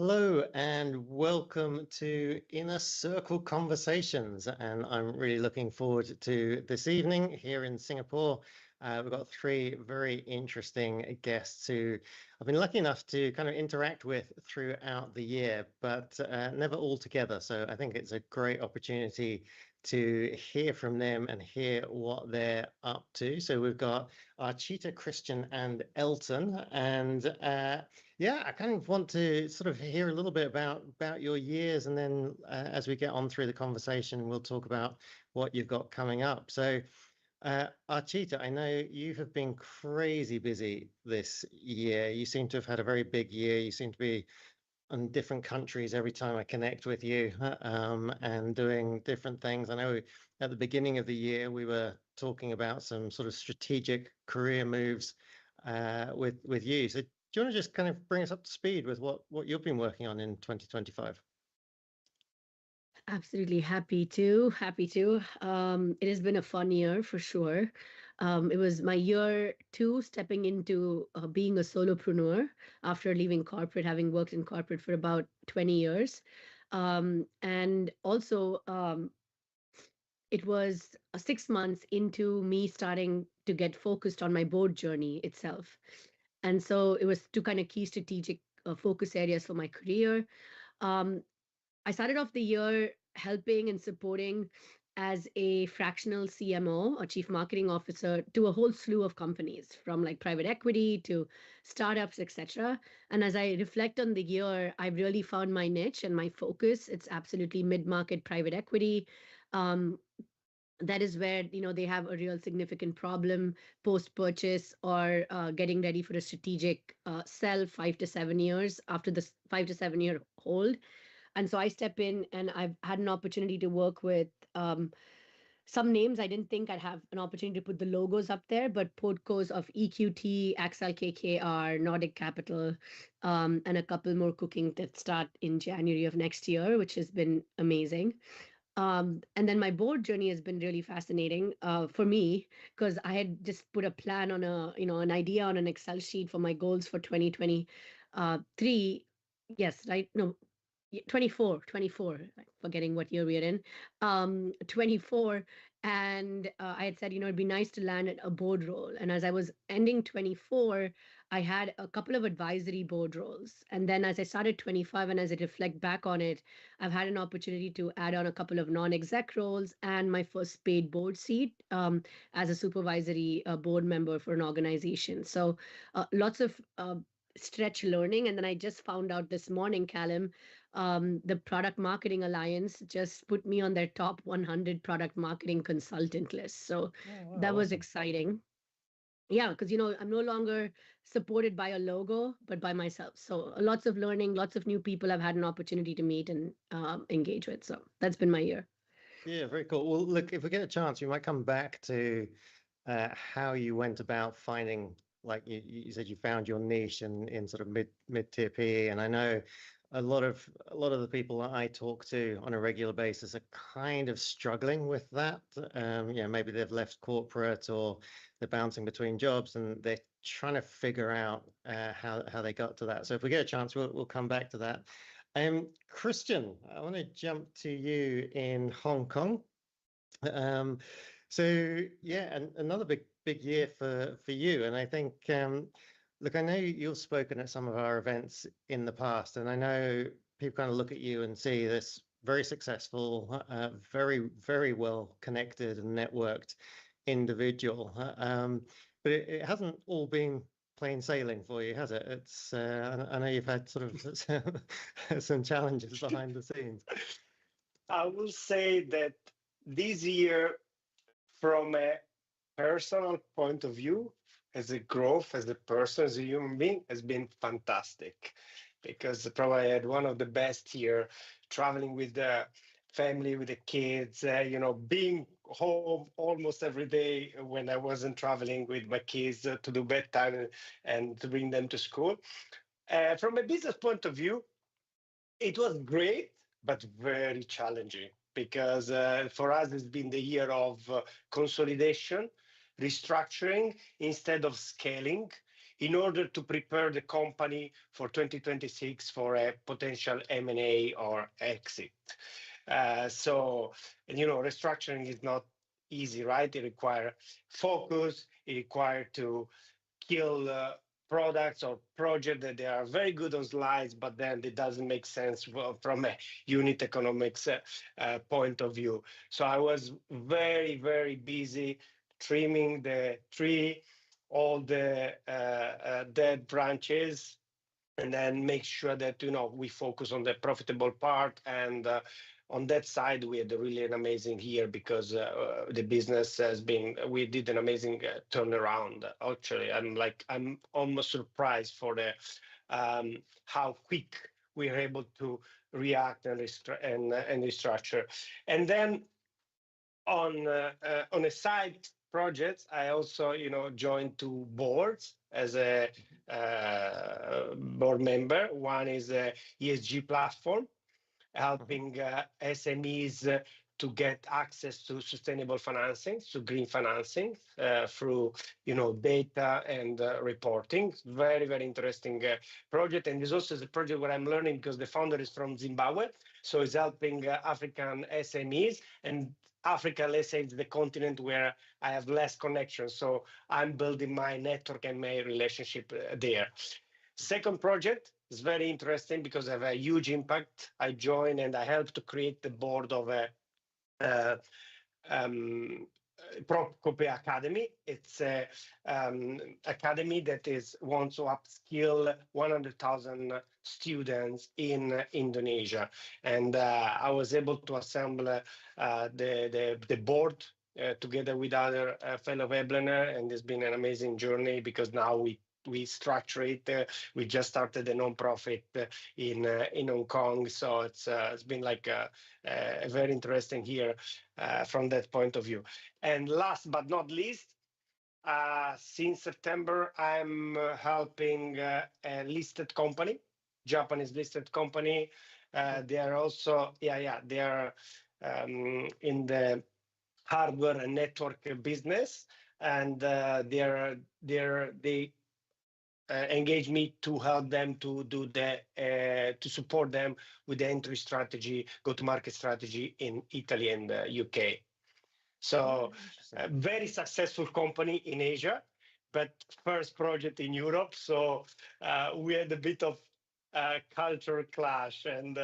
Hello and welcome to Inner Circle Conversations. And I'm really looking forward to this evening here in Singapore. We've got three very interesting guests who I've been lucky enough to kind of interact with throughout the year, but never all together. So I think it's a great opportunity to hear from them and hear what they're up to. So we've got Archita, Christian, and Elton. And yeah, I kind of want to sort of hear a little bit about your years, and then as we get on through the conversation, we'll talk about what you've got coming up. So Archita, I know you have been crazy busy this year. You seem to have had a very big year. You seem to be in different countries every time I connect with you, and doing different things. I know at the beginning of the year we were talking about some sort of strategic career moves with you. So do you want to just kind of bring us up to speed with what you've been working on in 2025? Absolutely happy to. It has been a fun year for sure. It was my year two stepping into being a solopreneur after leaving corporate, having worked in corporate for about 20 years. And also, it was 6 months into me starting to get focused on my board journey itself. And so it was two kind of key strategic focus areas for my career. Um, I started off the year helping and supporting as a fractional CMO or chief marketing officer to a whole slew of companies from like private equity to startups, etc. And as I reflect on the year, I've really found my niche and my focus. It's absolutely mid-market private equity. That is where they have a real significant problem post purchase or getting ready for a strategic sell 5 to 7 years after the 5 to 7 year hold. And so I step in and I've had an opportunity to work with some names I didn't think I'd have an opportunity to put the logos up there, but podcasts of EQT, Axel KKR, Nordic Capital, and a couple more cooking that start in January of next year, which has been amazing. And then my board journey has been really fascinating for me because I had just put a plan on an idea on an Excel sheet for my goals for 2023. Yes, right? No, 24, forgetting what year we are in, 24. And I had said, it'd be nice to land at a board role. And as I was ending 24, I had a couple of advisory board roles. And then as I started 25 and as I reflect back on it, I've had an opportunity to add on a couple of non-exec roles and my first paid board seat as a supervisory board member for an organization. So lots of stretch learning. And then I just found out this morning, Callum, the Product Marketing Alliance just put me on their top 100 product marketing consultant list. So Oh, that wow, was awesome. exciting. Yeah, because I'm no longer supported by a logo, but by myself. So lots of learning, lots of new people I've had an opportunity to meet and engage with. So that's been my year. Yeah, very cool. Well, look, if we get a chance, we might come back to how you went about finding, like you said, you found your niche in sort of mid-tier PE. And I know a lot of the people that I talk to on a regular basis are kind of struggling with that. Maybe they've left corporate or they're bouncing between jobs and they're trying to figure out how they got to that. So if we get a chance, we'll come back to that. Christian, I want to jump to you in Hong Kong. Um, so yeah, and another big year for you. And I think look, I know you've spoken at some of our events in the past, and I know people kind of look at you and see this very successful, very well connected and networked individual. But it hasn't all been plain sailing for you, has it? I know you've had sort of some challenges behind the scenes. I will say that this year, from a personal point of view, as a growth, as a person, as a human being, has been fantastic because probably I had one of the best year traveling with the family, with the kids, being home almost every day when I wasn't traveling with my kids to do bedtime and to bring them to school. From a business point of view, it was great, but very challenging because for us it's been the year of consolidation, restructuring instead of scaling. in order to prepare the company for 2026 for a potential M&A or exit. So, and restructuring is not easy, right? It requires focus. It requires to kill products or projects that they are very good on slides, but then it doesn't make sense from a unit economics point of view. So I was very, very busy trimming the tree, all the dead branches, and then make sure that we focus on the profitable part. And on that side, we had really an amazing year because the business we did an amazing turnaround. Actually, I'm almost surprised for the how quick we are able to react and restructure. And then on a side project, I also joined two boards as a board member. One is a ESG platform, helping SMEs to get access to sustainable financing, to green financing through data and reporting. Very, very interesting project. And this also is a project where I'm learning because the founder is from Zimbabwe. So it's helping African SMEs, and Africa, let's say, is the continent where I have less connection. So I'm building my network and my relationship there. Second project is very interesting because I have a huge impact. I joined and I helped to create the board of a Procope Academy. It's a academy that wants to upskill 100,000 students in Indonesia. And I was able to assemble the board together with other fellow Weblener, and it's been an amazing journey because now we structure it. We just started a non-profit in Hong Kong, so it's been like a very interesting year from that point of view. And last but not least, since September, I'm helping a listed company, Japanese listed company. They are also, they are in the hardware and network business, and they engage me to help them to do to support them with the entry strategy, go-to-market strategy in Italy and UK. So a very successful company in Asia, but first project in Europe. So we had a bit of culture clash and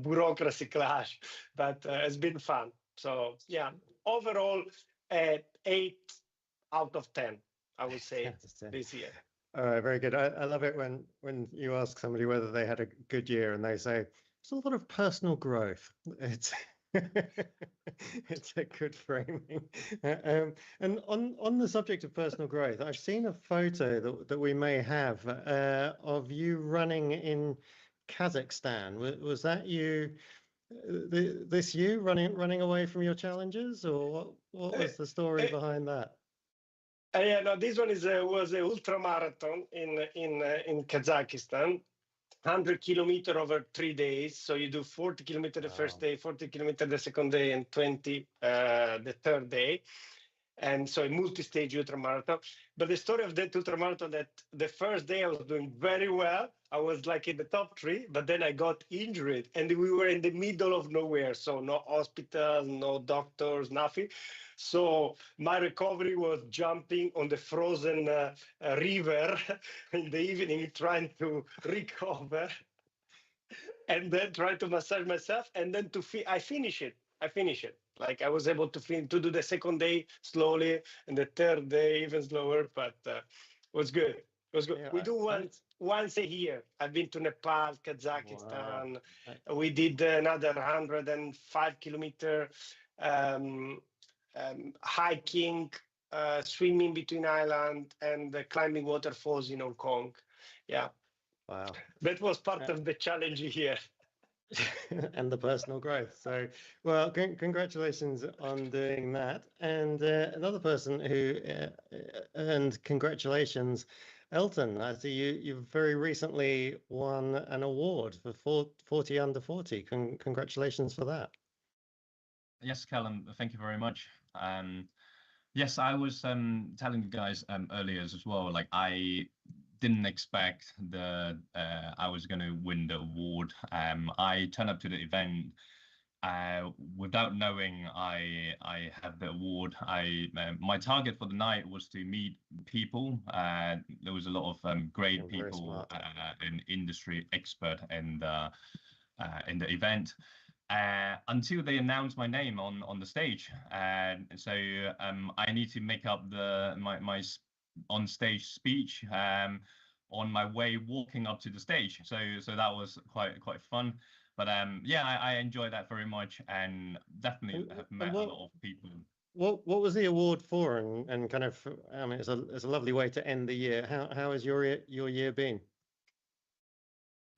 bureaucracy clash, but it's been fun. So yeah, overall 8 out of 10, I would say this year. All right, very good. I love it when you ask somebody whether they had a good year and they say it's a lot of personal growth. It's it's a good framing. And on the subject of personal growth, I've seen a photo that we may have of you running in Kazakhstan. Was that you? This you running away from your challenges, or what was the story behind that? Yeah, no, this one was an ultra marathon in Kazakhstan, 100 kilometers over 3 days. So you do 40 kilometers the first day, 40 kilometers the second day, and 20 the third day. And so a multi-stage ultramarathon. But the story of that ultramarathon, that the first day I was doing very well. I was like in the top 3, but then I got injured and we were in the middle of nowhere. So no hospital, no doctors, nothing. So my recovery was jumping on the frozen river in the evening, trying to recover and then try to massage myself. And then I finish it. Like I was able to do the second day slowly and the third day even slower, but it was good. It was good. Yeah, we do once a year. I've been to Nepal, Kazakhstan. Wow. We did another 105 kilometer hiking, swimming between islands, and climbing waterfalls in Hong Kong. Yeah. Wow. That was part of the challenge here. And the personal growth. So, well, congratulations on doing that. And another person who earned congratulations, Elton. I see you very recently won an award for 40 under 40. Congratulations for that. Yes, Callum, thank you very much. Yes, I was telling you guys earlier as well. Like I didn't expect I was going to win the award. I turned up to the event without knowing I have the award. My target for the night was to meet people. There was a lot of great people, an industry expert in the event. Until they announced my name on the stage, and so I need to make up my on stage speech on my way walking up to the stage. So that was quite fun. But yeah, I enjoy that very much, and definitely have met a lot of people. What was the award for, and kind of, I mean, it's a lovely way to end the year. How has your year been?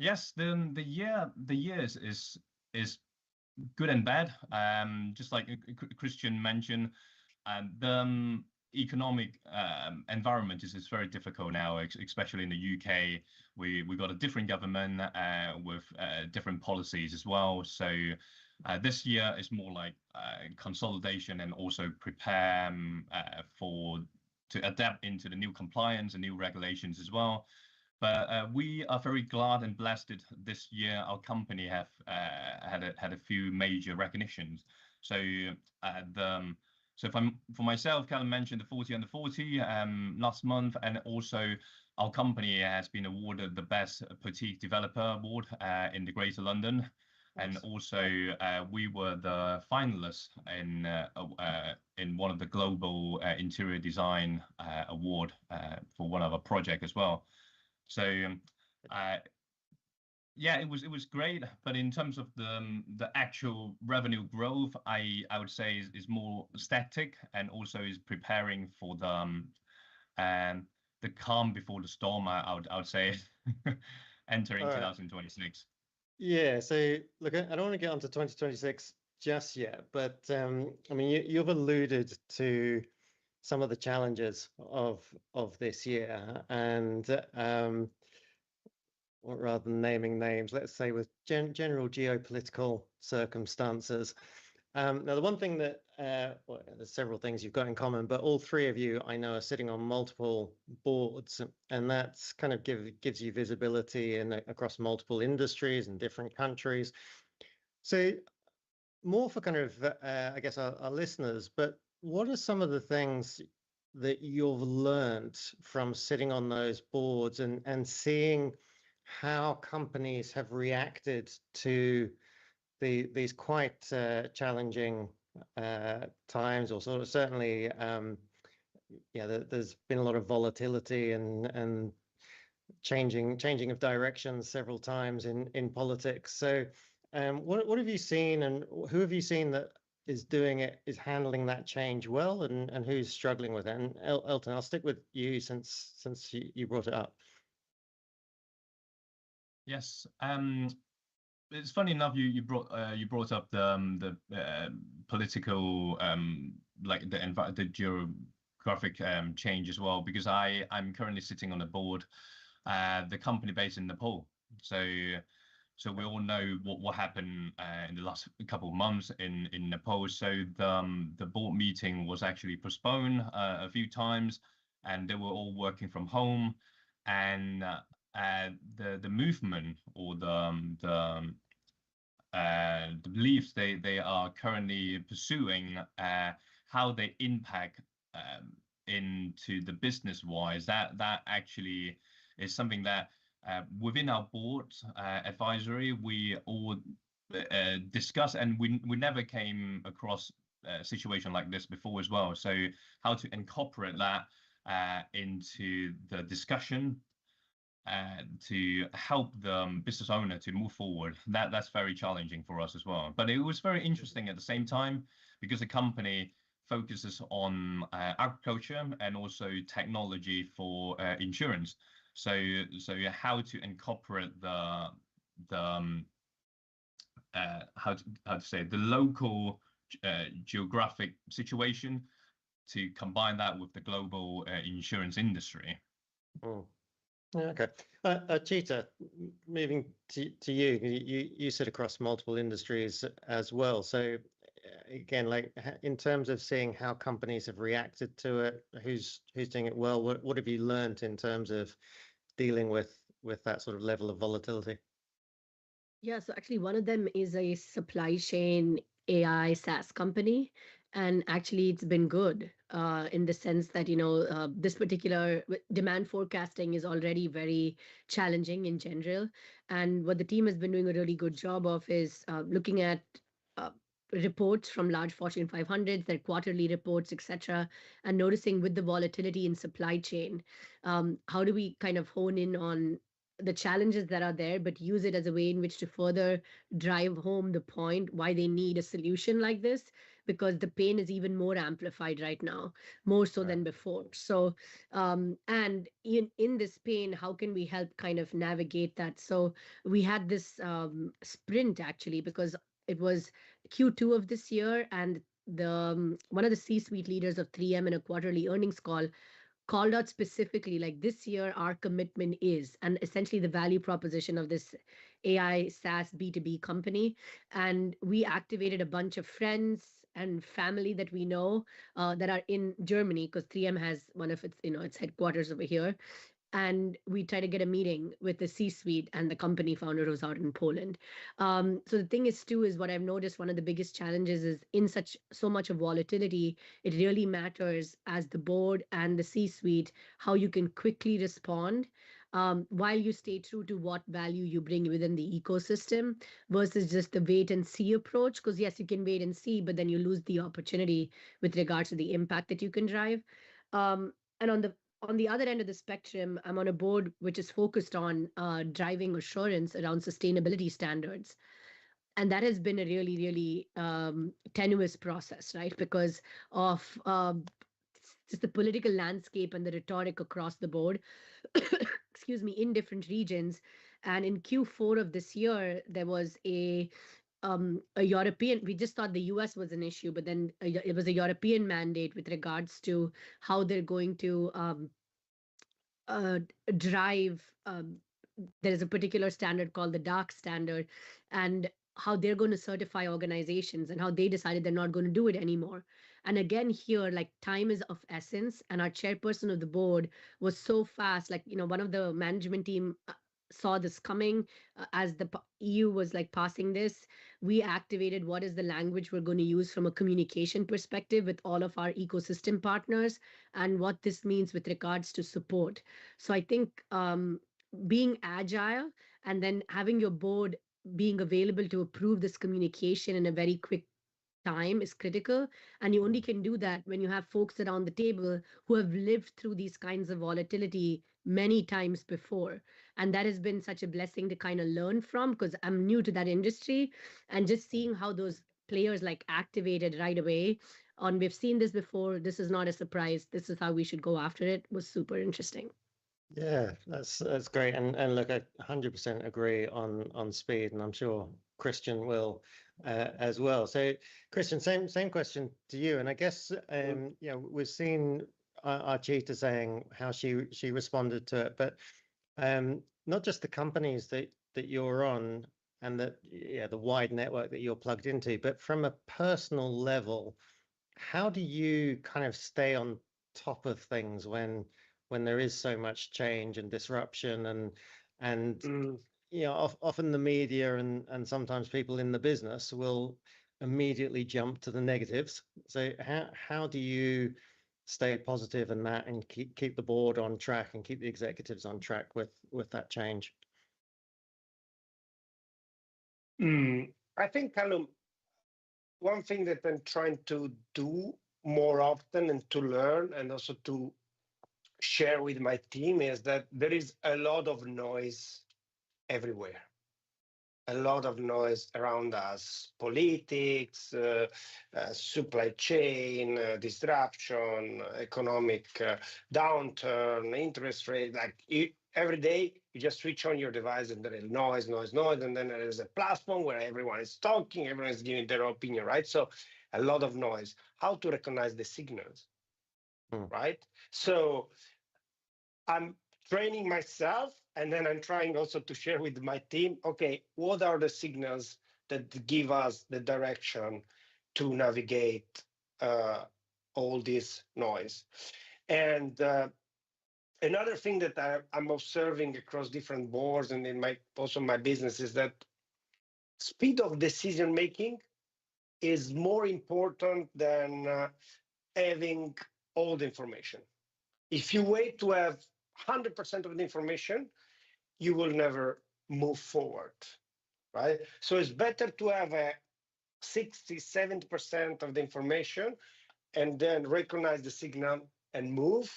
Yes, the year is good and bad. Just like Christian mentioned, and the economic environment is very difficult now, especially in the UK. We got a different government with different policies as well. So this year is more like consolidation and also prepare to adapt into the new compliance and new regulations as well. But we are very glad and blessed this year. Our company have had a few major recognitions. So for myself, Callum mentioned the 40 under 40 last month, and also our company has been awarded the best boutique developer award in the Greater London. And also we were the finalists in one of the global interior design award for one of our project as well. So yeah, it was great, but in terms of the actual revenue growth, I would say is more static, and also is preparing for the calm before the storm. I would say entering 2026. Yeah, so look, I don't want to get onto 2026 just yet, but I mean, you've alluded to some of the challenges of this year, and rather than naming names, let's say with general geopolitical circumstances. Now, the one thing that well, there's several things you've got in common, but all three of you I know are sitting on multiple boards, and that's kind of gives you visibility across multiple industries and different countries. So more for kind of I guess our listeners, but what are some of the things that you've learned from sitting on those boards and seeing how companies have reacted to these quite challenging times, or sort of certainly, yeah, there's been a lot of volatility and changing of directions several times in politics. So, what have you seen, and who have you seen that is handling that change well, and who's struggling with it? And Elton, I'll stick with you since you brought it up. Yes. It's funny enough you brought up the political like the geographic change as well, because I'm currently sitting on a board, the company based in Nepal. So we all know what happened in the last couple of months in Nepal. So the board meeting was actually postponed a few times, and they were all working from home, and the movement or the beliefs they are currently pursuing, how they impact into the business wise, that actually is something that within our board advisory we all discuss, and we never came across a situation like this before as well. So how to incorporate that into the discussion to help the business owner to move forward, that's very challenging for us as well. But it was very interesting at the same time, because the company focuses on agriculture and also technology for insurance. So how to incorporate the how to say the local geographic situation to combine that with the global insurance industry. Oh. Okay. Archita, moving to you sit across multiple industries as well. So again, like in terms of seeing how companies have reacted to it, who's doing it well, what have you learned in terms of dealing with that sort of level of volatility? Yeah, so actually, one of them is a supply chain AI SaaS company. And actually, it's been good in the sense that, this particular demand forecasting is already very challenging in general. And what the team has been doing a really good job of is looking at uh, reports from large Fortune 500s, their quarterly reports, etc., and noticing with the volatility in supply chain, how do we kind of hone in on the challenges that are there, but use it as a way in which to further drive home the point why they need a solution like this, because the pain is even more amplified right now, more so than before. So, and in this pain, how can we help kind of navigate that? So we had this sprint actually, because it was Q2 of this year, and the one of the C-suite leaders of 3M in a quarterly earnings call called out specifically like this year our commitment is, and essentially the value proposition of this AI SaaS B2B company. And we activated a bunch of friends and family that we know that are in Germany, because 3M has one of its, its headquarters over here. And we try to get a meeting with the C-suite and the company founder who's out in Poland. So the thing is, too, is what I've noticed. One of the biggest challenges is in so much of volatility. It really matters as the board and the C-suite how you can quickly respond. While you stay true to what value you bring within the ecosystem versus just the wait and see approach. Because yes, you can wait and see, but then you lose the opportunity with regards to the impact that you can drive. And on the other end of the spectrum, I'm on a board which is focused on driving assurance around sustainability standards. And that has been a really, really tenuous process, right? Because of just the political landscape and the rhetoric across the board, excuse me, in different regions. And in Q4 of this year, there was a European, we just thought the US was an issue, but then it was a European mandate with regards to how they're going to drive. There is a particular standard called the dark standard, and how they're going to certify organizations and how they decided they're not going to do it anymore. And again, here, like time is of essence, and our chairperson of the board was so fast. Like, one of the management team saw this coming as the EU was like passing this. We activated what is the language we're going to use from a communication perspective with all of our ecosystem partners and what this means with regards to support. So I think being agile and then having your board being available to approve this communication in a very quick time is critical. And you only can do that when you have folks around the table who have lived through these kinds of volatility many times before. And that has been such a blessing to kind of learn from, because I'm new to that industry, and just seeing how those players like activated right away on we've seen this before, this is not a surprise, this is how we should go after it, was super interesting. Yeah, that's great. And look, I 100% agree on speed, and I'm sure Christian will as well. So Christian, same question to you. And I guess we've seen Archita saying how she responded to it, but not just the companies that you're on and that the wide network that you're plugged into, but from a personal level, how do you kind of stay on top of things when there is so much change and disruption and often the media and sometimes people in the business will immediately jump to the negatives. So how do you stay positive in that and keep the board on track and keep the executives on track with that change? I think, Callum, one thing that I'm trying to do more often and to learn and also to share with my team is that there is a lot of noise everywhere. A lot of noise around us, politics, supply chain, disruption, economic downturn, interest rate. Like every day, you just switch on your device and there is noise, and then there is a platform where everyone is talking, everyone is giving their opinion, right? So a lot of noise. How to recognize the signals, right? So I'm training myself, and then I'm trying also to share with my team, okay, what are the signals that give us the direction to navigate all this noise. And another thing that I'm observing across different boards and in also my business is that speed of decision making is more important than having all the information. If you wait to have 100% of the information, you will never move forward, right? So it's better to have a 60, 70% of the information and then recognize the signal and move,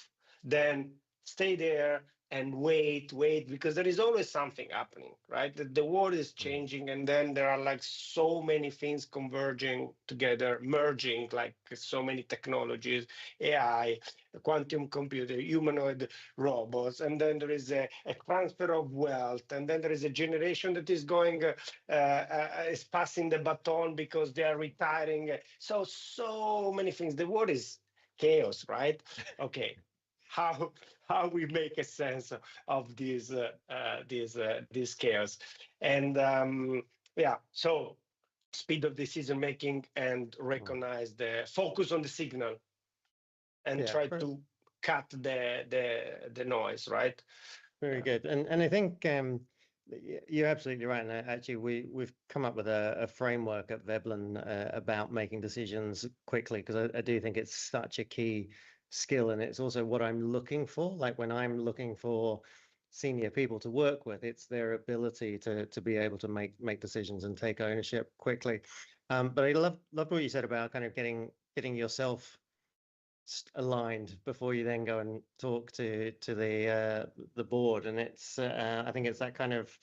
then stay there and wait, because there is always something happening, right? The world is changing, and then there are like so many things converging together, merging, like so many technologies, AI, quantum computer, humanoid robots, and then there is a transfer of wealth, and then there is a generation that is going, is passing the baton because they are retiring. So many things. The world is chaos, right? Okay. How we make a sense of this chaos, and yeah, so speed of decision making and recognize the focus on the signal and try to cut the noise, right? Very good. And I think you're absolutely right. And actually, we've come up with a framework at Veblen about making decisions quickly, because I do think it's such a key skill, and it's also what I'm looking for. Like when I'm looking for senior people to work with, it's their ability to be able to make decisions and take ownership quickly. But I loved what you said about kind of getting yourself aligned before you then go and talk to the board. And it's I think it's that kind of,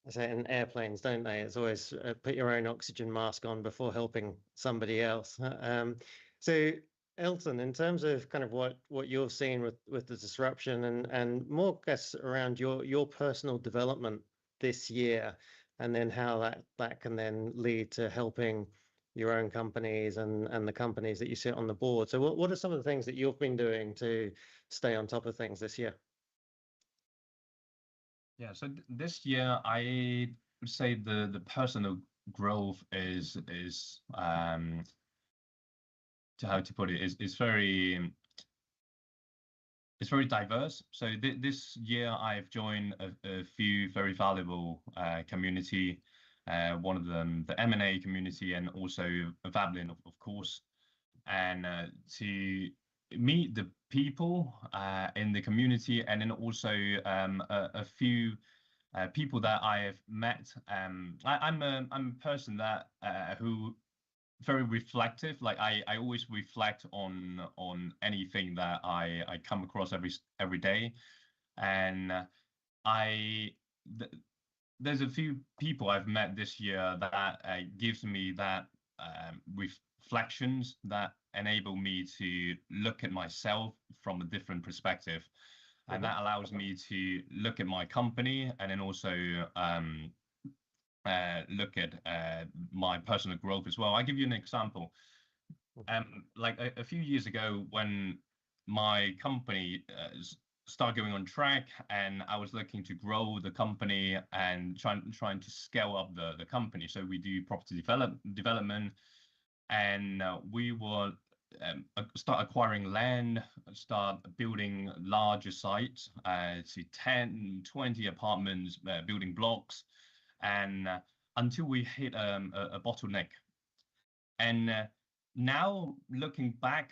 I say in airplanes, don't they? It's always put your own oxygen mask on before helping somebody else. So Elton, in terms of kind of what you're seeing with the disruption and more, I guess, around your personal development this year, and then how that can then lead to helping your own companies and the companies that you sit on the board. So what are some of the things that you've been doing to stay on top of things this year? Yeah, so this year I would say the personal growth is how to put it, is very, it's very diverse. So this year I've joined a few very valuable community. One of them, the M&A community, and also Veblen, of course. And to meet the people in the community, and then also a few people that I have met. I'm a person that who very reflective. Like I always reflect on anything that I come across every day, and there's a few people I've met this year that gives me that reflections that enable me to look at myself from a different perspective. And that allows me to look at my company, and then also look at my personal growth as well. I'll give you an example. Like a few years ago, when my company started going on track, and I was looking to grow the company and trying to scale up the company. So we do property development, and we will start acquiring land, start building larger sites, to 10, 20 apartments, building blocks, and until we hit a bottleneck. And now looking back,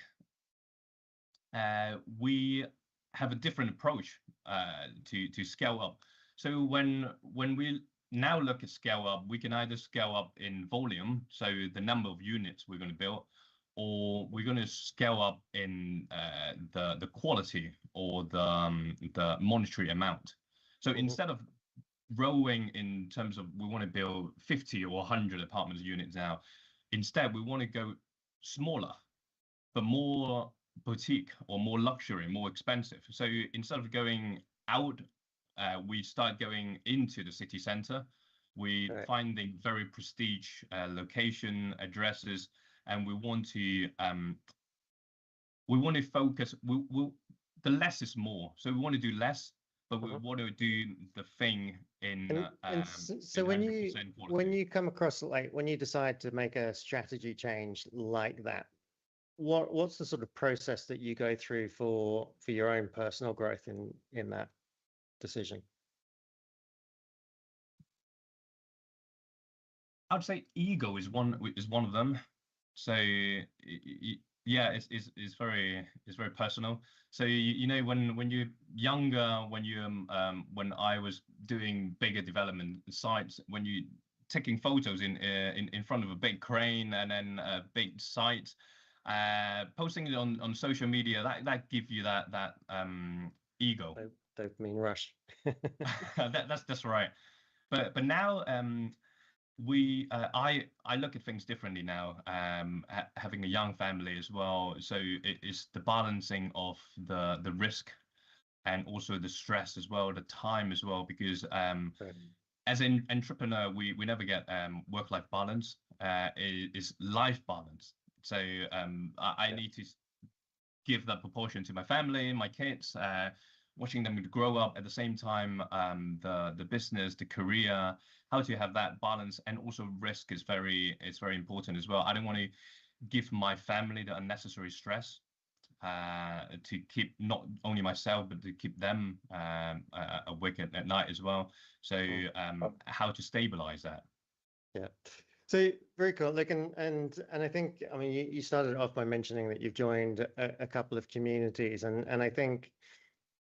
we have a different approach to scale up. So when we now look at scale up, we can either scale up in volume, so the number of units we're going to build, or we're going to scale up in the quality or the monetary amount. So instead of growing in terms of we want to build 50 or 100 apartments units now, instead we want to go smaller, but more boutique or more luxury, more expensive. So instead of going out, we start going into the city center. We finding very prestige location addresses, and we want to focus. The less is more. So we want to do less, but we want to do the thing in So in when 100% quality. you come across, like when you decide to make a strategy change like that, what's the sort of process that you go through for your own personal growth in that decision? I'd say ego is one of them. So yeah, it's very personal. So you know, when you're younger, when I was doing bigger development sites, when you taking photos in front of a big crane and then a big site, posting it on social media, that give you that ego. Dopamine rush. That's right. But now I look at things differently now, having a young family as well. So it's the balancing of the risk and also the stress as well, the time as well, because as an entrepreneur, we never get work-life balance. It's life balance. So I need to give that proportion to my family, my kids, watching them grow up at the same time, the business, the career, how to have that balance, and also risk is very important as well. I don't want to give my family the unnecessary stress, to keep not only myself but to keep them awake at night as well. So how to stabilize that? Yeah. So very cool. Like, and I think, I mean, you started off by mentioning that you've joined a couple of communities, and I think,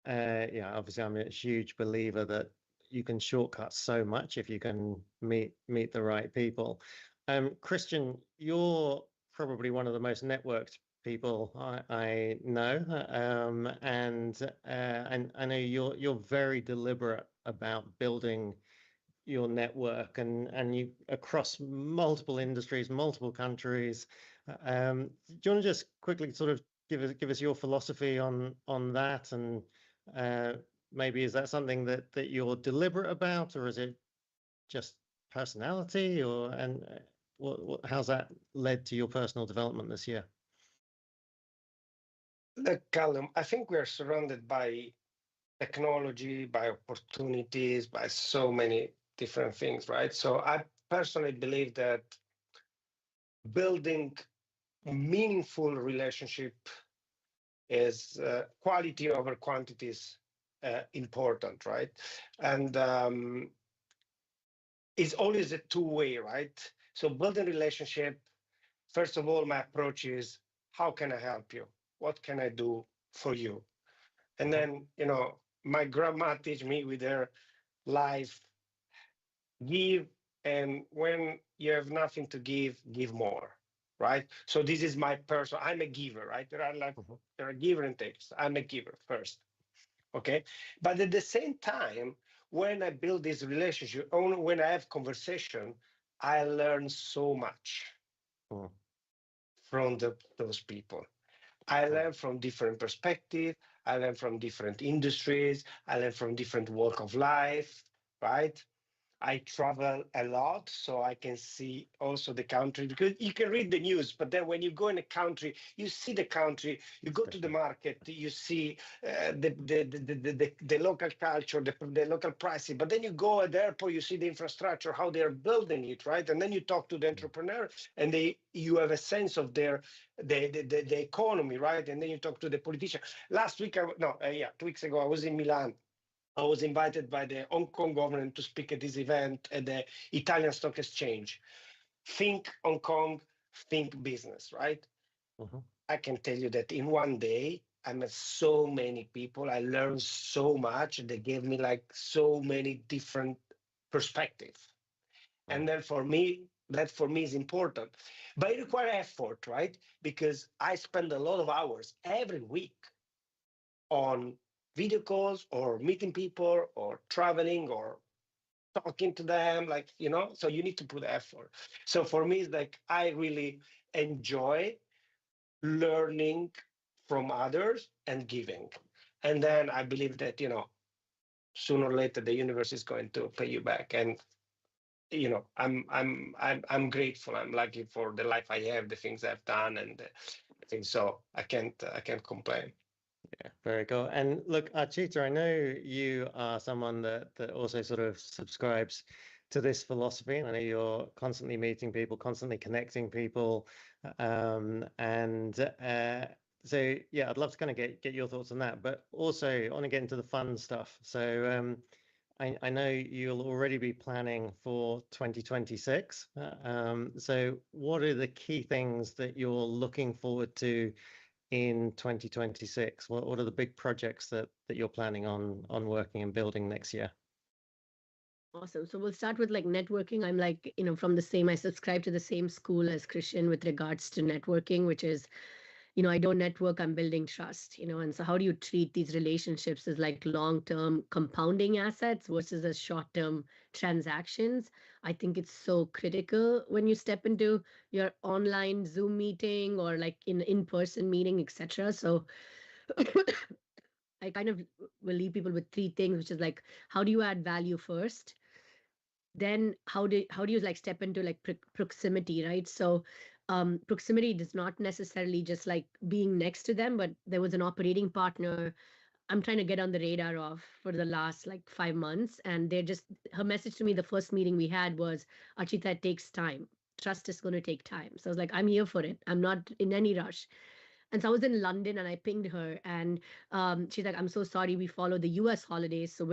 yeah, obviously I'm a huge believer that you can shortcut so much if you can meet the right people. Christian, you're probably one of the most networked people I know, and I know you're very deliberate about building your network and you across multiple industries, multiple countries. Do you want to just quickly sort of give us your philosophy on that, and maybe is that something that you're deliberate about, or is it just personality, or how's that led to your personal development this year? Look, Callum, I think we are surrounded by technology, by opportunities, by so many different things, right? So I personally believe that building meaningful relationship is quality over quantity is important, right? And it's always a two-way, right? So building relationship, first of all, my approach is, how can I help you? What can I do for you? And then, you know, my grandma teach me with her life, give, and when you have nothing to give more, right? So this is my personal, I'm a giver, right? There are giver and takers. I'm a giver first, okay? But at the same time, when I build this relationship, only when I have conversation, I learn so much from those people. I learn from different perspectives. I learn from different industries. I learn from different walk of life, right? I travel a lot, so I can see also the country, because you can read the news, but then when you go in a country, you see the country, you go to the market, you see the local culture, the local pricing, but then you go at the airport, you see the infrastructure, how they're building it, right? And then you talk to the entrepreneur, and you have a sense of the economy, right? And then you talk to the politician. Last week, 2 weeks ago, I was in Milan. I was invited by the Hong Kong government to speak at this event at the Italian Stock Exchange. Think Hong Kong, think business, right? I can tell you that in one day, I met so many people. I learned so much. They gave me like so many different perspectives. And then that for me is important. But it requires effort, right? Because I spend a lot of hours every week on video calls or meeting people or traveling or talking to them, like, you know, so you need to put effort. So for me, it's like I really enjoy learning from others and giving. And then I believe that, you know, sooner or later the universe is going to pay you back. And you know, I'm grateful. I'm lucky for the life I have, the things I've done, and I think so. I can't complain. Yeah, very cool. And look, Archita, I know you are someone that also sort of subscribes to this philosophy, and I know you're constantly meeting people, constantly connecting people, and so yeah, I'd love to kind of get your thoughts on that. But also, I want to get into the fun stuff. So I know you'll already be planning for 2026. So what are the key things that you're looking forward to in 2026? What are the big projects that you're planning on working and building next year? Awesome. So we'll start with like networking. I'm like, from the same, I subscribe to the same school as Christian with regards to networking, which is, I don't network, I'm building trust, and so how do you treat these relationships as like long-term compounding assets versus as short-term transactions? I think it's so critical when you step into your online Zoom meeting or like in-person meeting, etc. So I kind of will leave people with three things, which is like, how do you add value first? Then how do you like step into like proximity, right? So proximity does not necessarily just like being next to them, but there was an operating partner I'm trying to get on the radar of for the last like 5 months, and her message to me the first meeting we had was, Archita, it takes time. Trust is going to take time. So I was like, I'm here for it. I'm not in any rush. And so I was in London and I pinged her, and she's like, I'm so sorry, we follow the US holidays. So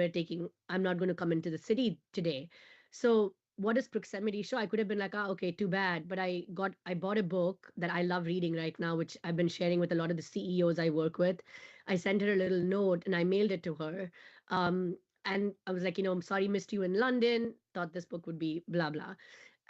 I'm not going to come into the city today. So what does proximity show? I could have been like, okay, too bad. But I bought a book that I love reading right now, which I've been sharing with a lot of the CEOs I work with. I sent her a little note and I mailed it to her. And I was like, I'm sorry, missed you in London. Thought this book would be blah, blah.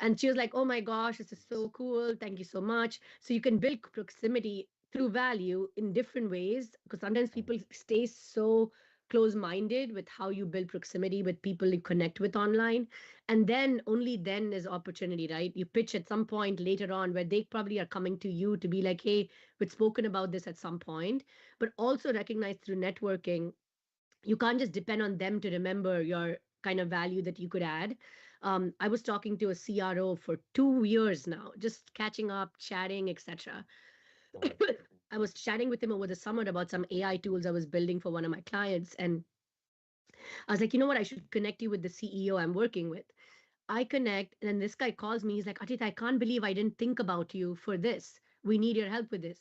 And she was like, oh my gosh, this is so cool. Thank you so much. So you can build proximity through value in different ways, because sometimes people stay so close-minded with how you build proximity with people you connect with online, and then only then is opportunity, right? You pitch at some point later on where they probably are coming to you to be like, hey, we've spoken about this at some point. But also recognize through networking, you can't just depend on them to remember your kind of value that you could add. I was talking to a CRO for 2 years now, just catching up, chatting, etc. I was chatting with him over the summer about some AI tools I was building for one of my clients. And I was like, you know what? I should connect you with the CEO I'm working with. I connect, and then this guy calls me. He's like, Archita, I can't believe I didn't think about you for this. We need your help with this.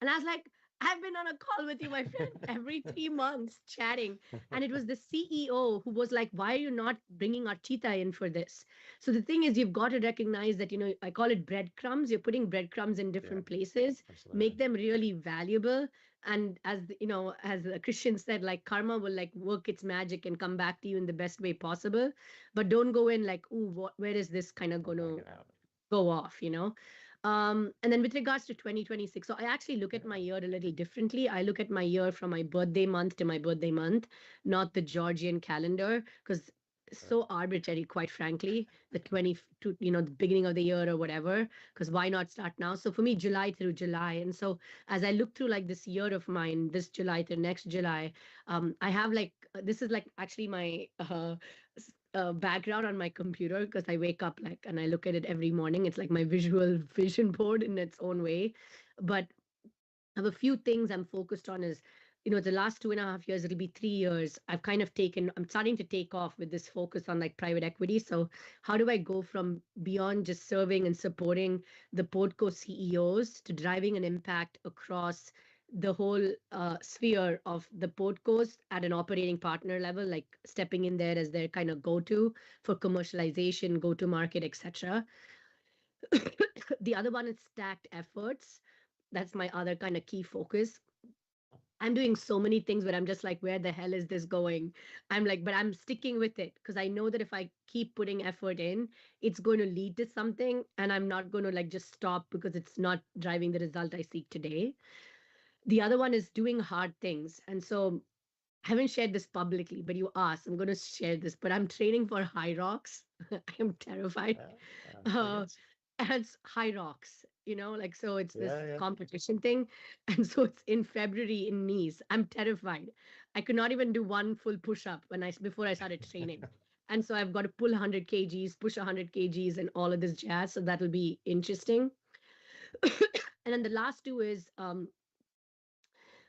And I was like, I've been on a call with you, my friend, every 3 months chatting. And it was the CEO who was like, why are you not bringing Archita in for this? So the thing is, you've got to recognize that, I call it breadcrumbs. You're putting breadcrumbs in different places, make them really valuable. And as Christian said, like karma will like work its magic and come back to you in the best way possible. But don't go in like, ooh, where is this kind of going to go off, and then with regards to 2026, so I actually look at my year a little differently. I look at my year from my birthday month to my birthday month, not the Georgian calendar, because so arbitrary, quite frankly, the the beginning of the year or whatever, because why not start now? So for me, July through July. And so as I look through like this year of mine, this July to next July, I have like, this is like actually my background on my computer, because I wake up like and I look at it every morning. It's like my visual vision board in its own way. But I have a few things I'm focused on is, the last 2.5 years, it'll be 3 years. I'm starting to take off with this focus on like private equity. So how do I go from beyond just serving and supporting the Podco CEOs to driving an impact across the whole sphere of the Podcos at an operating partner level, like stepping in there as their kind of go-to for commercialization, go-to-market, etc. The other one is stacked efforts. That's my other kind of key focus. I'm doing so many things, but I'm just like, where the hell is this going? I'm like, but I'm sticking with it because I know that if I keep putting effort in, it's going to lead to something, and I'm not going to like just stop because it's not driving the result I seek today. The other one is doing hard things. And so I haven't shared this publicly, but you asked, I'm going to share this, but I'm training for high rocks. I am terrified. And it's high rocks, like, so it's this competition thing. And so it's in February in Nice. I'm terrified. I could not even do one full push-up before I started training. And so I've got to pull 100 kgs, push 100 kgs and all of this jazz. So that'll be interesting. And then the last two is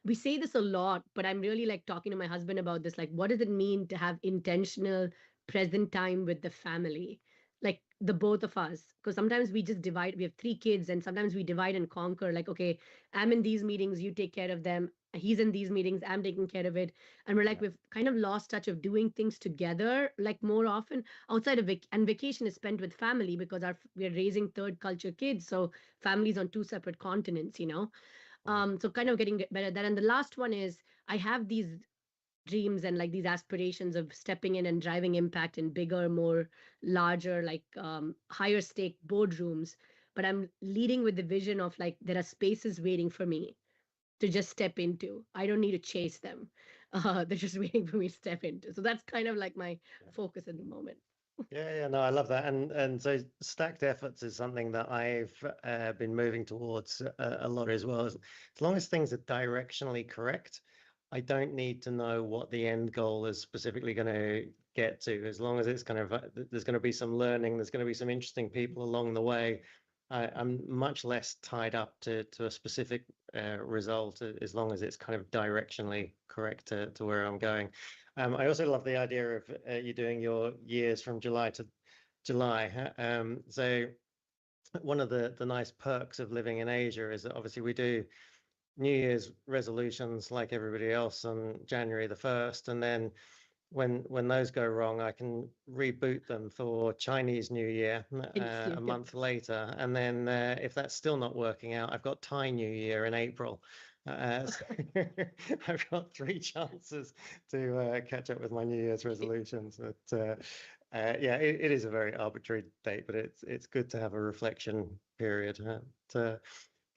we say this a lot, but I'm really like talking to my husband about this. Like, what does it mean to have intentional present time with the family? Like the both of us, because sometimes we just divide. We have three kids, and sometimes we divide and conquer. Like, okay, I'm in these meetings, you take care of them. He's in these meetings, I'm taking care of it. And we're like, we've kind of lost touch of doing things together, like more often outside of and vacation is spent with family because we're raising third culture kids. So families on two separate continents, you know. So kind of getting better at that. And the last one is I have these dreams and like these aspirations of stepping in and driving impact in bigger, more larger, like higher stake boardrooms. But I'm leading with the vision of like there are spaces waiting for me to just step into. I don't need to chase them. They're just waiting for me to step into. So that's kind of like my focus at the moment. Yeah, no, I love that. And so stacked efforts is something that I've been moving towards a lot as well. As long as things are directionally correct, I don't need to know what the end goal is specifically going to get to. As long as it's kind of there's going to be some learning, there's going to be some interesting people along the way. I'm much less tied up to a specific result as long as it's kind of directionally correct to where I'm going. I also love the idea of you doing your years from July to July. So one of the nice perks of living in Asia is that obviously we do New Year's resolutions like everybody else on January the 1st, and then when those go wrong, I can reboot them for Chinese New Year a month later, and then if that's still not working out, I've got Thai New Year in April. So I've got 3 chances to catch up with my New Year's resolutions. But yeah, it is a very arbitrary date, but it's good to have a reflection period.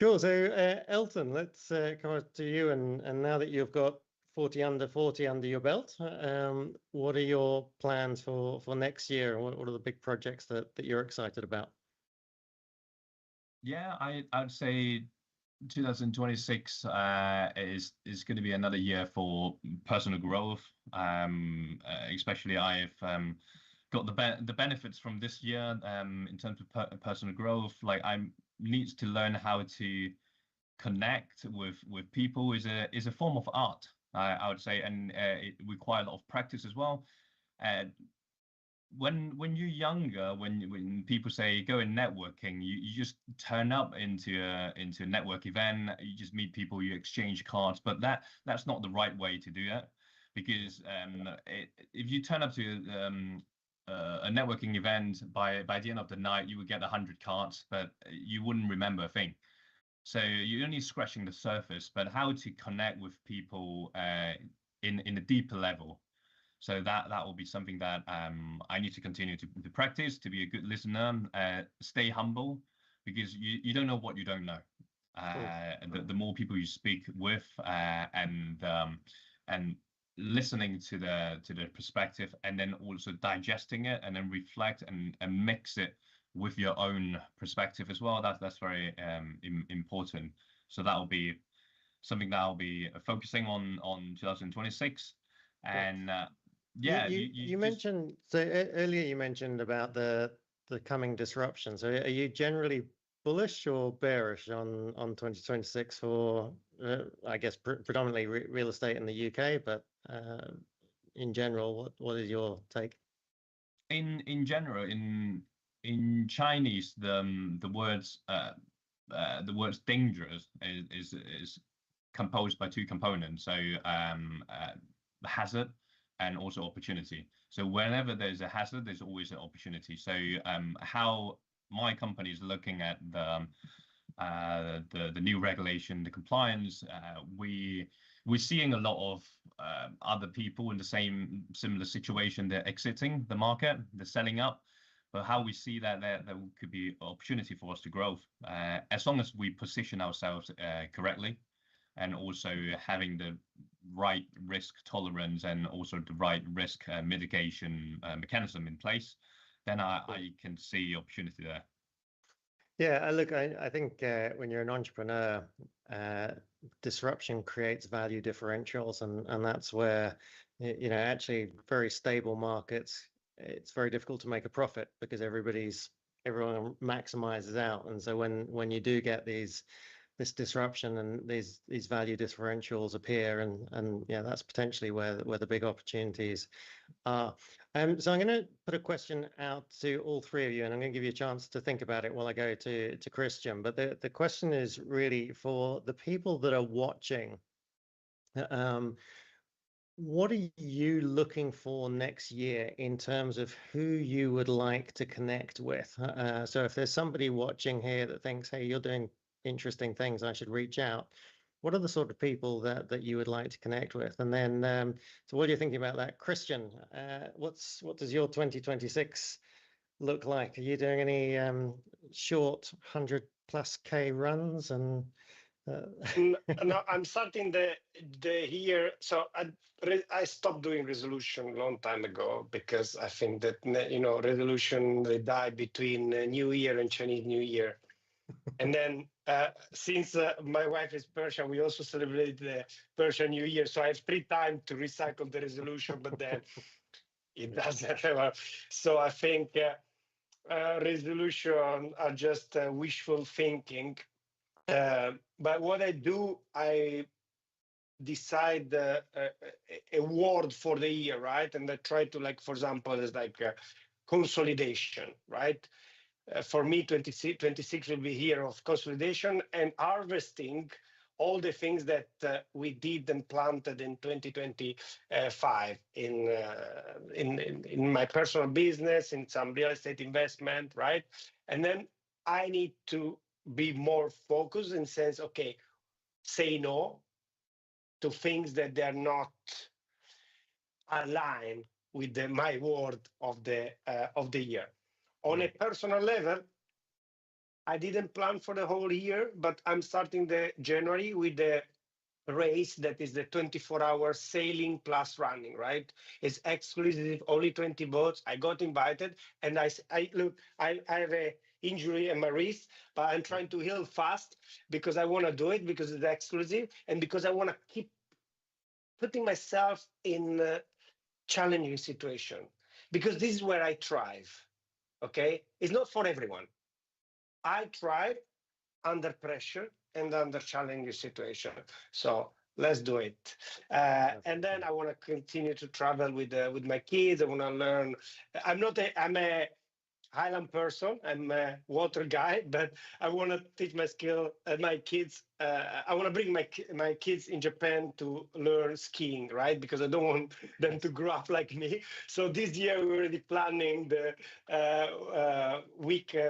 Cool. So Elton, let's come on to you. And now that you've got 40 under your belt, what are your plans for next year? And what are the big projects that you're excited about? Yeah, I'd say 2026 is going to be another year for personal growth. Especially I've got the benefits from this year in terms of personal growth. Like I need to learn how to connect with people is a form of art, I would say, and it requires a lot of practice as well. When you're younger, when people say go in networking, you just turn up into a network event, you just meet people, you exchange cards, but that's not the right way to do that, because if you turn up to a networking event, by the end of the night you would get 100 cards, but you wouldn't remember a thing. So you're only scratching the surface, but how to connect with people in a deeper level. So that will be something that I need to continue to practice, to be a good listener, stay humble, because you don't know what you don't know. The more people you speak with and listening to the perspective, and then also digesting it, and then reflect and mix it with your own perspective as well. That's very important. So that will be something that I'll be focusing on 2026. And yeah, you mentioned, so earlier you mentioned about the coming disruption. So are you generally bullish or bearish on 2026 for I guess predominantly real estate in the UK, but in general, what is your take? In general, in Chinese, the words dangerous is composed by 2 components. So hazard and also opportunity. So whenever there's a hazard, there's always an opportunity. So how my company is looking at the new regulation, the compliance, we're seeing a lot of other people in the similar situation. They're exiting the market, they're selling up. But how we see that there could be opportunity for us to grow as long as we position ourselves correctly, and also having the right risk tolerance and also the right risk mitigation mechanism in place, then I can see opportunity there. Yeah, look, I think when you're an entrepreneur, disruption creates value differentials, and that's where, you know, actually very stable markets, it's very difficult to make a profit because everyone maximizes out. And so when you do get these this disruption and these value differentials appear, and yeah, that's potentially where the big opportunities are. So I'm going to put a question out to all three of you, and I'm going to give you a chance to think about it while I go to Christian. But the question is really for the people that are watching. What are you looking for next year in terms of who you would like to connect with? So if there's somebody watching here that thinks, hey, you're doing interesting things, I should reach out. What are the sort of people that you would like to connect with? And then, so what are you thinking about that? Christian, what does your 2026 look like? Are you doing any short 100+K runs? And no, I'm starting the year. So I stopped doing resolution a long time ago because I think that resolution they die between New Year and Chinese New Year, and then since my wife is Persian, we also celebrate the Persian New Year. So I have free time to recycle the resolution, but then it doesn't ever. So I think resolution are just wishful thinking. But what I do, I decide a word for the year, right? And I try to, like, for example, is like consolidation, right? For me, 26 will be year of consolidation and harvesting all the things that we did and planted in 2025 in my personal business, in some real estate investment, right? And then I need to be more focused and says, okay, say no to things that they're not aligned with my word of the year. On a personal level, I didn't plan for the whole year, but I'm starting the January with the race that is the 24-hour sailing plus running, right? It's exclusive, only 20 boats. I got invited, and I have a injury in my wrist, but I'm trying to heal fast because I want to do it because it's exclusive and because I want to keep putting myself in a challenging situation because this is where I thrive. Okay, it's not for everyone. I thrive under pressure and under challenging situation. So let's do it. And then I want to continue to travel with my kids. I want to learn. I'm a Highland person. I'm a water guy, but I want to teach my kids. I want to bring my kids in Japan to learn skiing, right? Because I don't want them to grow up like me. So this year we're already planning the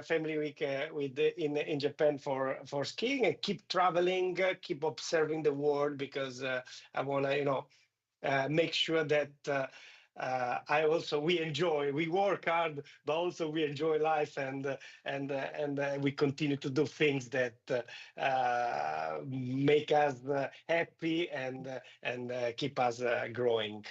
family week in Japan for skiing, and keep traveling, keep observing the world because I want to make sure that. We work hard, but also we enjoy life, and we continue to do things that make us happy and keep us growing.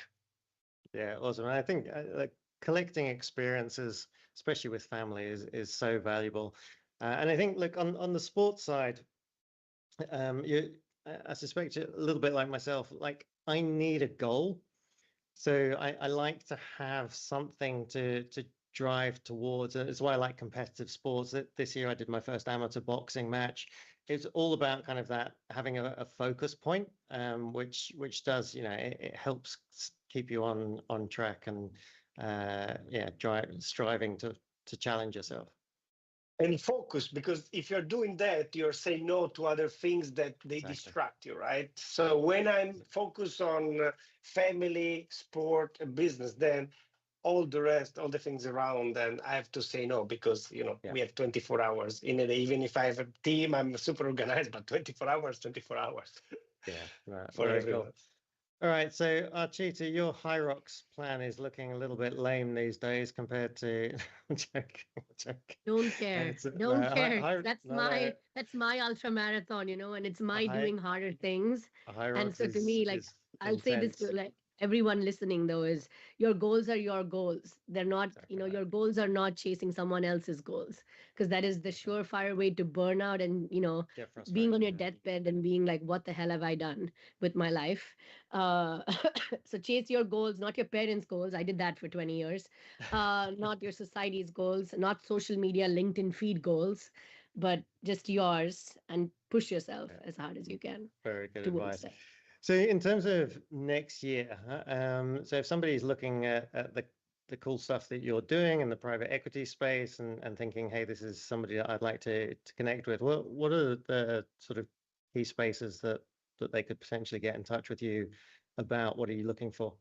Yeah, awesome. And I think like collecting experiences, especially with family, is so valuable. And I think, look, on the sports side, I suspect a little bit like myself, like I need a goal. So I like to have something to drive towards. And it's why I like competitive sports. This year I did my first amateur boxing match. It's all about kind of that having a focus point, which does, it helps keep you on track and striving to challenge yourself. And focus, because if you're doing that, you're saying no to other things that they distract you, right? So when I'm focused on family, sport, and business, then all the things around, and I have to say no because we have 24 hours in a day. Even if I have a team, I'm super organized, but 24 hours. Yeah, right. For everyone. Cool. All right, so Archita, your High Rocks plan is looking a little bit lame these days compared to. I'm joking. Don't care. Don't care. That's my ultra marathon, and it's my doing harder things. And so to me, like I'll say this to like everyone listening though, is your goals are your goals. They're not, your goals are not chasing someone else's goals, because that is the surefire way to burn out and being on your deathbed and being like, what the hell have I done with my life? So chase your goals, not your parents' goals. I did that for 20 years. Not your society's goals, not social media LinkedIn feed goals, but just yours. And push yourself as hard as you can Very good towards advice. that. So in terms of next year, so if somebody's looking at the cool stuff that you're doing in the private equity space and thinking, hey, this is somebody that I'd like to connect with, what are the sort of key spaces that they could potentially get in touch with you about? What are you looking for?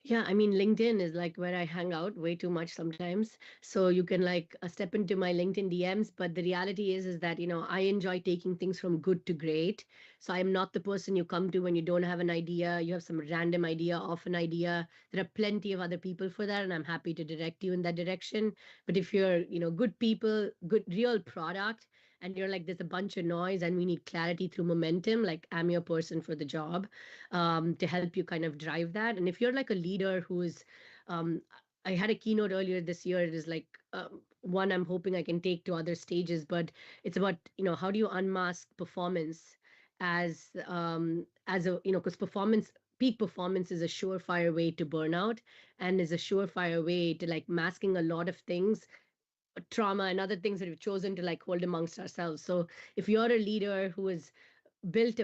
Yeah, I mean, LinkedIn is like where I hang out way too much sometimes. So you can like step into my LinkedIn DMs. But the reality is that, you know, I enjoy taking things from good to great. So I'm not the person you come to when you don't have an idea, you have some random idea of an idea. There are plenty of other people for that, and I'm happy to direct you in that direction. But if you're, you know, good people, good real product, and you're like, there's a bunch of noise and we need clarity through momentum, like I'm your person for the job, to help you kind of drive that. And if you're like a leader who is, um, I had a keynote earlier this year. It is like one I'm hoping I can take to other stages, but it's about, you know, how do you unmask performance as a, you know, because peak performance is a surefire way to burnout, and is a surefire way to like masking a lot of things, trauma and other things that we've chosen to like hold amongst ourselves. So if you're a leader who is build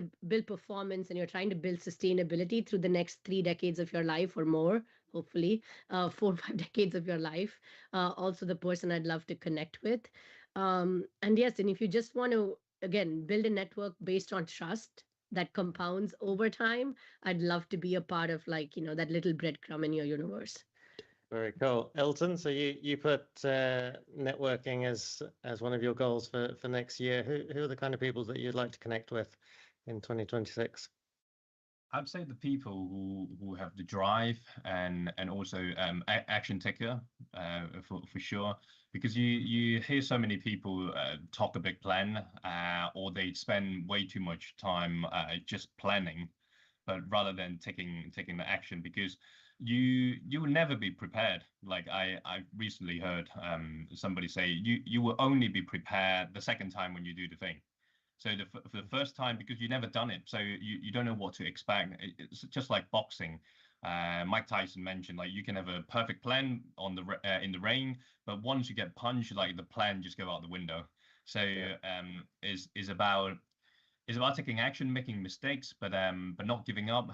performance and you're trying to build sustainability through the next 3 decades of your life or more, hopefully 4 or 5 decades of your life, also the person I'd love to connect with. And yes, and if you just want to again build a network based on trust that compounds over time, I'd love to be a part of, like, you know, that little breadcrumb in your universe. Very cool. Elton, so you put networking as one of your goals for next year. Who are the kind of people that you'd like to connect with in 2026? I'd say the people who have the drive and also action taker, for sure, because you hear so many people talk a big plan, or they spend way too much time just planning, but rather than taking the action, because you will never be prepared. Like I recently heard somebody say you will only be prepared the second time when you do the thing. So for the first time, because you've never done it, so you don't know what to expect. It's just like boxing. Mike Tyson mentioned, like, you can have a perfect plan on the in the ring, but once you get punched, like, the plan just go out the window. So is about taking action, making mistakes, but not giving up,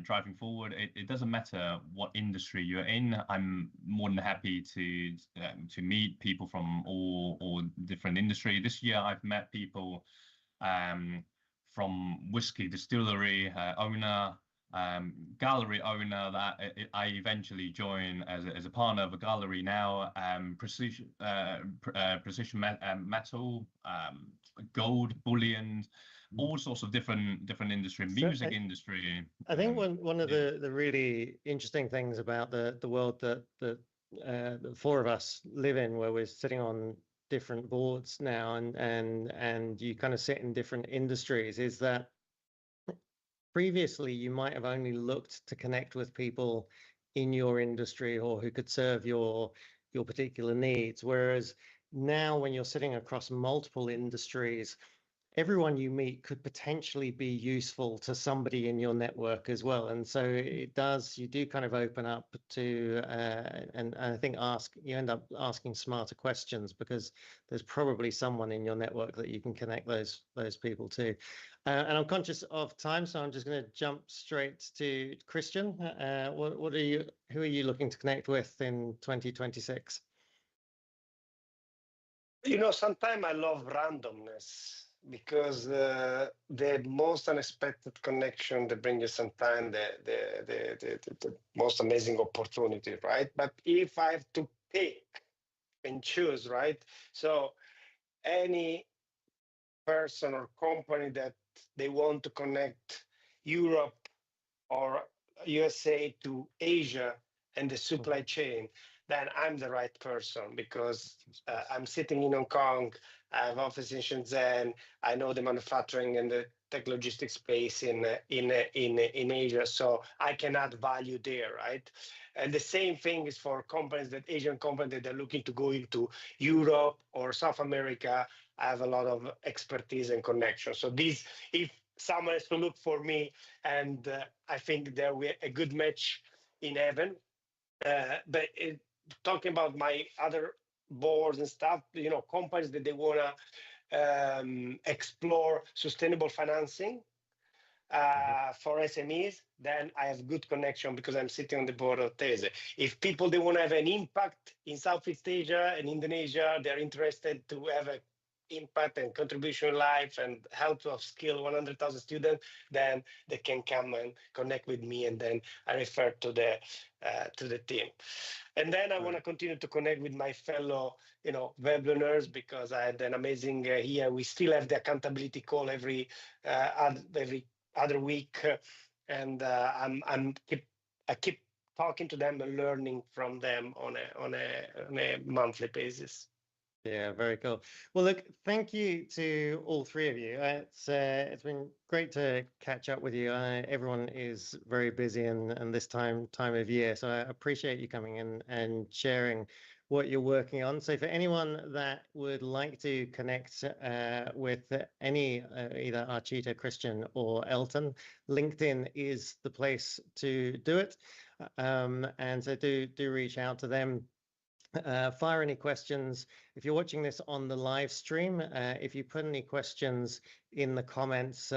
driving forward. It doesn't matter what industry you're in. I'm more than happy to meet people from all different industry. This year, I've met people from whiskey distillery owner, gallery owner that I eventually join as a partner of a gallery now, precision metal, gold bullion, all sorts of different industry, music industry. I think one of the really interesting things about the world that the four of us live in, where we're sitting on different boards now and you kind of sit in different industries, is that previously you might have only looked to connect with people in your industry or who could serve your particular needs, whereas now when you're sitting across multiple industries, everyone you meet could potentially be useful to somebody in your network as well. And so you do kind of open up to, and I think you end up asking smarter questions, because there's probably someone in your network that you can connect those people to. And I'm conscious of time, so I'm just going to jump straight to Christian. Who are you looking to connect with in 2026? You know, sometimes I love randomness, because the most unexpected connection that bring you sometimes the most amazing opportunity, right? But if I have to pick and choose, right? So any person or company that they want to connect Europe or USA to Asia and the supply chain, then I'm the right person, because I'm sitting in Hong Kong, I have office in Shenzhen, I know the manufacturing and the tech logistics space in Asia, so I can add value there, right? And the same thing is for Asian companies that are looking to go into Europe or South America. I have a lot of expertise and connection. So if someone has to look for me, and I think there will be a good match in heaven. But talking about my other boards and stuff, you know, companies that they wanna explore sustainable financing for SMEs, then I have good connection because I'm sitting on the board of TESE. If people they want to have an impact in Southeast Asia and Indonesia, they're interested to have an impact and contribution in life and help to upskill 100,000 students, then they can come and connect with me, and then I refer to the team. And then I want to continue to connect with my fellow, web learners, because I had an amazing year. We still have the accountability call every other week, and I keep talking to them and learning from them on a monthly basis. Yeah, very cool. Well, look, thank you to all three of you. It's been great to catch up with you. Everyone is very busy and this time of year, so I appreciate you coming in and sharing what you're working on. So for anyone that would like to connect with any either Archita, Christian, or Elton, LinkedIn is the place to do it. And so do reach out to them. Fire any questions. If you're watching this on the live stream, if you put any questions in the comments,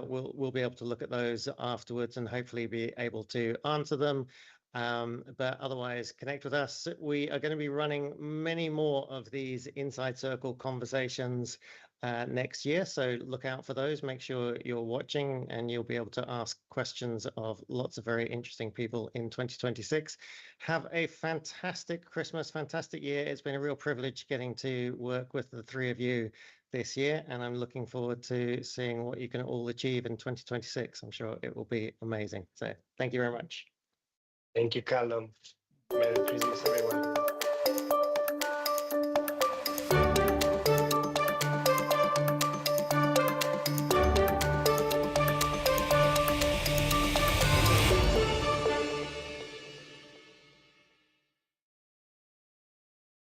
we'll be able to look at those afterwards and hopefully be able to answer them. But otherwise, connect with us. We are going to be running many more of these Inside Circle conversations next year, so look out for those. Make sure you're watching and you'll be able to ask questions of lots of very interesting people in 2026. Have a fantastic Christmas, fantastic year. It's been a real privilege getting to work with the three of you this year, and I'm looking forward to seeing what you can all achieve in 2026. I'm sure it will be amazing. So thank you very much. Thank you, Callum. Merry Christmas, everyone.